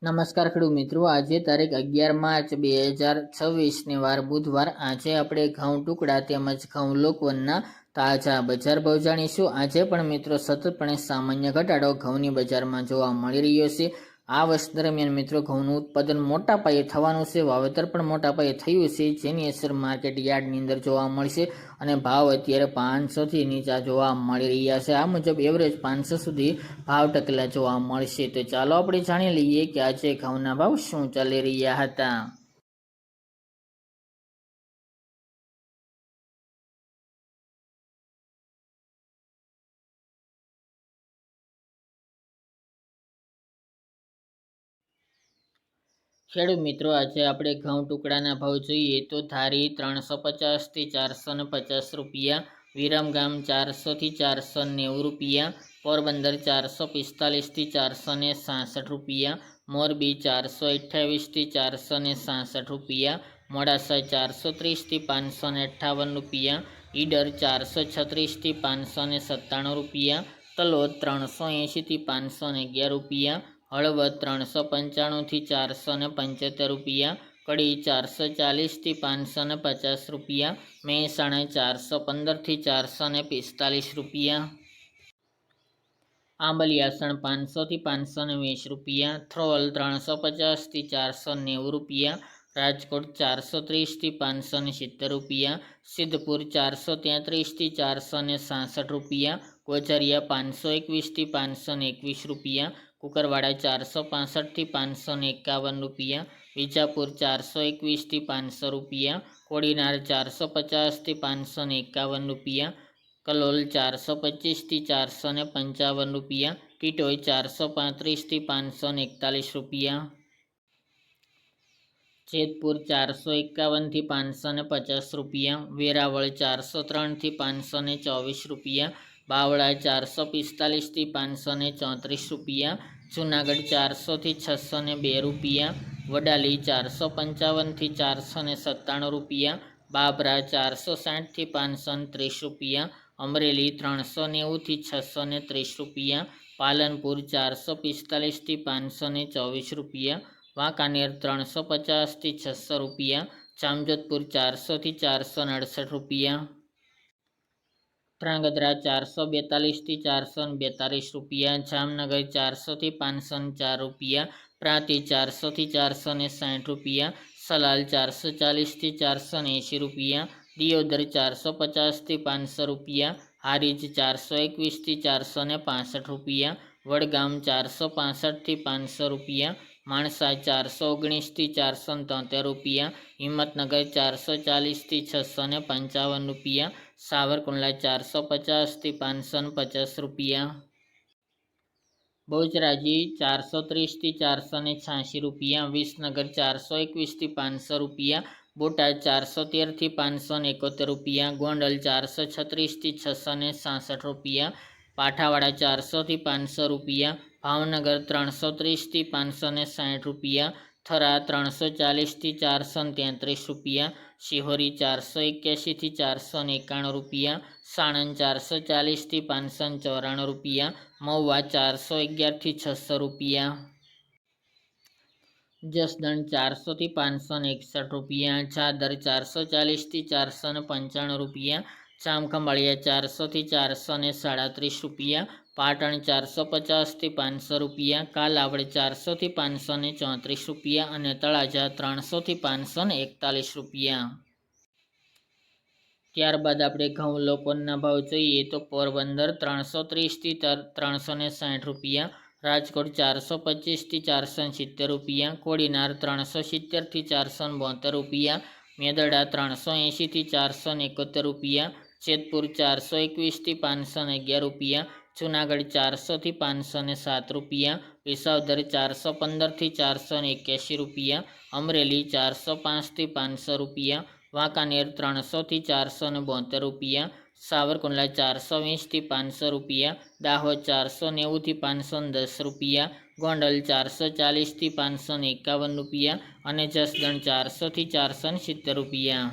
નમસ્કાર ખેડૂત મિત્રો, આજે તારીખ 11 માર્ચ 2026 ને વાર બુધવાર। આજે આપણે ઘઉં ટુકડા તેમજ ઘઉં લોકવનના તાજા બજાર ભાવ જાણીશું। આજે પણ મિત્રો સતતપણે સામાન્ય ઘટાડો ઘઉંની બજારમાં જોવા મળી રહ્યો છે। આ વર્ષ દરમિયાન મિત્રો ઘઉંનું ઉત્પાદન મોટા પાયે થવાનું છે, વાવેતર પણ મોટા પાયે થયું છે, જેની અસર માર્કેટ યાર્ડની અંદર જોવા મળશે અને ભાવ અત્યારે 500 થી નીચા જોવા મળી રહ્યા છે। આ મુજબ એવરેજ 500 સુધી ભાવ ટકેલા જોવા મળશે। તો ચાલો આપણે જાણી લઈએ કે આજે ઘઉંના ભાવ શું ચાલી રહ્યા હતા। ખેડૂત મિત્રો, આજે આપણે ઘઉં ટુકડાના ભાવ જોઈએ તો ધારી 350 થી 450 રૂપિયા, વિરમગામ 400 થી 490 રૂપિયા, પોરબંદર 445 થી 466 રૂપિયા, મોરબી 428 થી 466 રૂપિયા, મોડાસા 430 થી 558 રૂપિયા, ઈડર 436 થી 597 રૂપિયા, તલોદ 380 થી 511 રૂપિયા, હળવદ 395 થી 475 રૂપિયા, કડી 440 થી 550 રૂપિયા, મહેસાણા 415 થી 445 રૂપિયા, આંબલિયાસણ 500 થી 520 રૂપિયા, થ્રોલ 350 થી 490 રૂપિયા, રાજકોટ 430 થી 570 રૂપિયા, સિદ્ધપુર 433 થી 466 રૂપિયા, ગોઝરિયા 521 થી 521 રૂપિયા, કુકરવાડા 465 થી 551 રૂપિયા, વિજાપુર 421 થી 500 રૂપિયા, કોડીનાર 450 થી 551 રૂપિયા, કલોલ 425 થી 455 રૂપિયા, ટીટોઈ 435 થી 541 રૂપિયા, જેતપુર 451 થી 550 રૂપિયા, વેરાવળ 403 થી 524 રૂપિયા, બાવળા 445 થી 534 રૂપિયા, જૂનાગઢ 400 થી 602 રૂપિયા, વડાલી 455 થી 497 રૂપિયા, બાબરા 460 થી 530 રૂપિયા, અમરેલી 390 થી 630 રૂપિયા, પાલનપુર 445 થી 524 રૂપિયા, વાંકાનેર 350 થી 600 રૂપિયા, જામજોધપુર 400 થી 468 રૂપિયા, ધ્રાંગધ્રા 442 થી 442 રૂપિયા, જામનગર 400 થી 504 રૂપિયા, પ્રાંતિજ 400 થી 460 રૂપિયા, સલાલ 440 થી 480 રૂપિયા, દિયોદર 450 થી 500 રૂપિયા, હારીજ 421 થી 465 રૂપિયા, વડગામ 465 થી 500 રૂપિયા, માણસા 419 થી 473 રૂપિયા, હિંમતનગર 440 થી 655 રૂપિયા, સાવરકુંડલા 450 થી 550 રૂપિયા, બહુચરાજી 430 થી 486 રૂપિયા, વિસનગર 421 થી 500 રૂપિયા, બોટાદ 413 થી 571 રૂપિયા, ગોંડલ 436 થી 666 રૂપિયા, પાઠાવાડા 400 થી 500 રૂપિયા, ભાવનગર 330 થી 560 રૂપિયા, થરા 340 થી 433 રૂપિયા, શિહોરી 481 થી 491 રૂપિયા, સાણંદ 440 થી 594 રૂપિયા, મહુવા 411 થી 600 રૂપિયા, જસદણ 400 થી 561 રૂપિયા, ચાદર 440 થી 495 રૂપિયા, જામખંભાળિયા 400 થી 437 રૂપિયા, પાટણ 450 થી 500 રૂપિયા, કાલાવડ 400 થી 534 રૂપિયા અને તળાજા 300 થી 541 રૂપિયા। ત્યારબાદ આપણે ઘઉં લોકવનના ભાવ જોઈએ તો પોરબંદર 330 થી 360 રૂપિયા, રાજકોટ 425 થી 470 રૂપિયા, કોડીનાર 370 થી 472 રૂપિયા, મેદરડા 380 થી 471 રૂપિયા, જેતપુર 421 થી 511 રૂપિયા, જૂનાગઢ 400 થી 507 રૂપિયા, વિસાવદર 415 થી 481 રૂપિયા, અમરેલી 405 થી 500 રૂપિયા, વાંકાનેર 300 થી 472 રૂપિયા, સાવરકુંડલા 420 થી 500 રૂપિયા, દાહોદ 490 થી 510 રૂપિયા, ગોંડલ 440 થી 551 રૂપિયા અને જસદણ 400 થી 470 રૂપિયા।